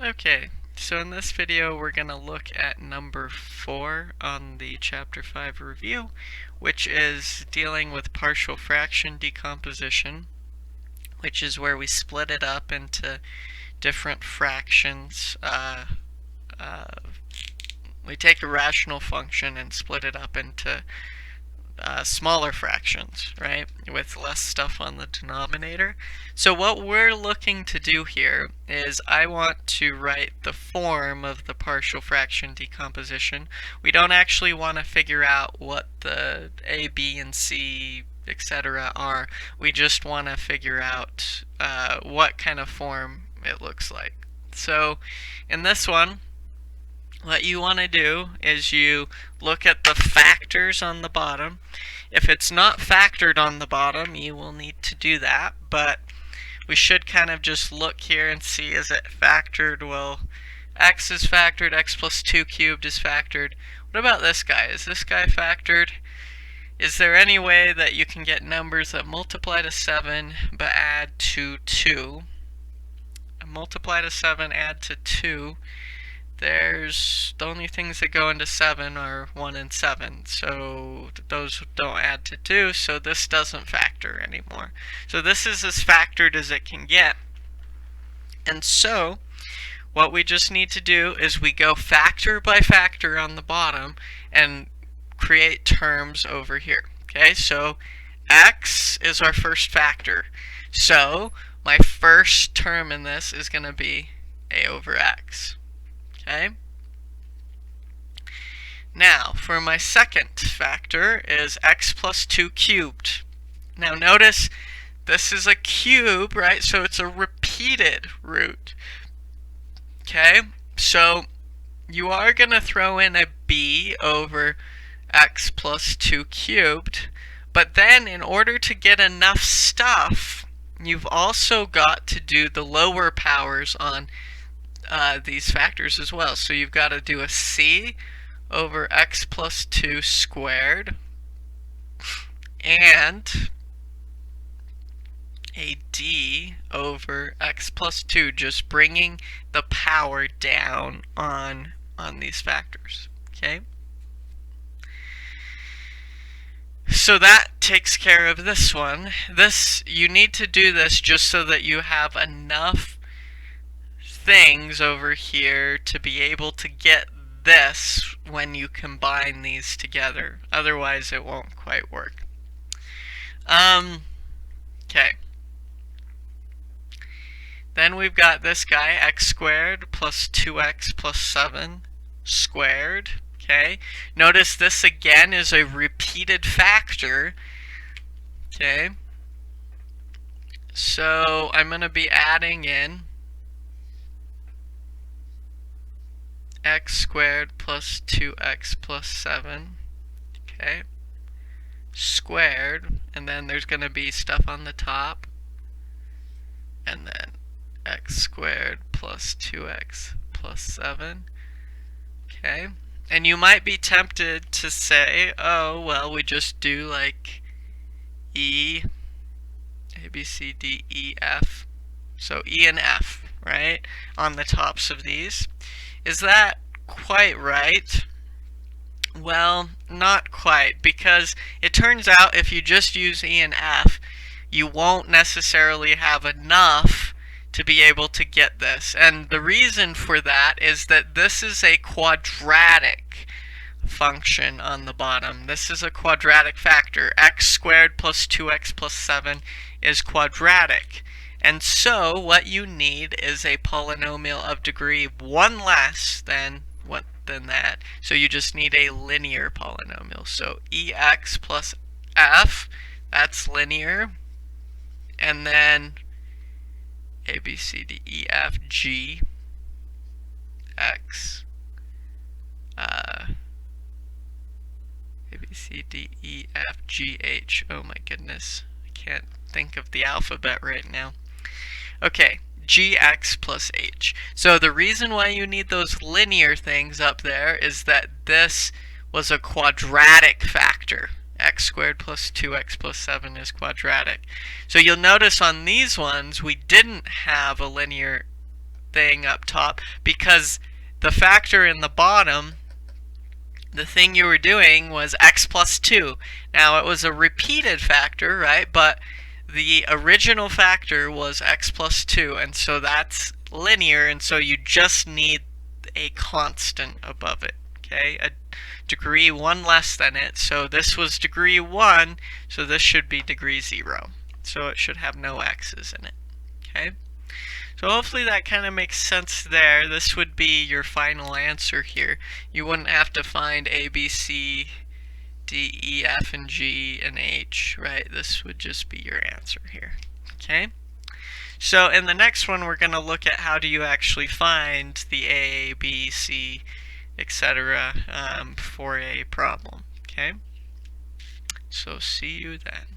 Okay, so in this video we're going to look at number 4 on the Chapter 5 review, which is dealing with partial fraction decomposition, which is where we split it up into different fractions. We take a rational function and split it up into smaller fractions, right, with less stuff on the denominator. So what we're looking to do here is I want to write the form of the partial fraction decomposition. We don't actually want to figure out what the A, B, and C, etc. are. We just want to figure out what kind of form it looks like. So in this one, what you want to do is you look at the factors on the bottom. If it's not factored on the bottom, you will need to do that, but we should kind of just look here and see, is it factored? Well, x is factored, x plus 2 cubed is factored. What about this guy? Is this guy factored? Is there any way that you can get numbers that multiply to 7 but add to 2? Multiply to 7, add to 2. There's the only things that go into 7 are 1 and 7, so those don't add to 2, so this doesn't factor anymore. So this is as factored as it can get. And so what we just need to do is we go factor by factor on the bottom and create terms over here. Okay, so x is our first factor. So my first term in this is going to be a over x. Okay. Now, for my second factor is x plus 2 cubed. Now notice this is a cube, right? So it's a repeated root. Okay, so you are going to throw in a b over x plus 2 cubed, but then in order to get enough stuff, you've also got to do the lower powers on these factors as well. So you've got to do a c over x plus 2 squared and a d over x plus 2, just bringing the power down on these factors. Okay, so that takes care of this one. You need to do this just so that you have enough things over here to be able to get this when you combine these together. Otherwise it won't quite work. Okay. Then we've got this guy, x squared plus 2x plus 7 squared. Okay. Notice this again is a repeated factor. Okay. So I'm going to be adding in x squared plus 2x plus 7, okay, squared, and then there's going to be stuff on the top, and then x squared plus 2x plus 7, okay. And you might be tempted to say, oh, well, we just do like E, A, B, C, D, E, F, so E and F, right, on the tops of these. Is that quite right? Well, not quite, because it turns out if you just use E and F, you won't necessarily have enough to be able to get this. And the reason for that is that this is a quadratic function on the bottom. This is a quadratic factor. X squared plus 2x plus 7 is quadratic. And so what you need is a polynomial of degree 1 less than that. So you just need a linear polynomial. So ex plus f, that's linear. And then a, b, c, d, e, f, g, x, a, b, c, d, e, f, g, h. Oh my goodness, I can't think of the alphabet right now. Okay, gx plus h. So the reason why you need those linear things up there is that this was a quadratic factor. X squared plus 2x plus 7 is quadratic. So you'll notice on these ones we didn't have a linear thing up top, because the factor in the bottom, the thing you were doing was x plus 2. Now it was a repeated factor, right? But the original factor was x plus 2, and so that's linear, and so you just need a constant above it, okay? A degree 1 less than it. So this was degree 1, so this should be degree 0. So it should have no x's in it, okay? So hopefully that kind of makes sense there. This would be your final answer here. You wouldn't have to find A, B, C, D, E, F, and G, and H, right? This would just be your answer here, okay? So in the next one, we're going to look at how do you actually find the A, B, C, etc. For a problem, okay? So see you then.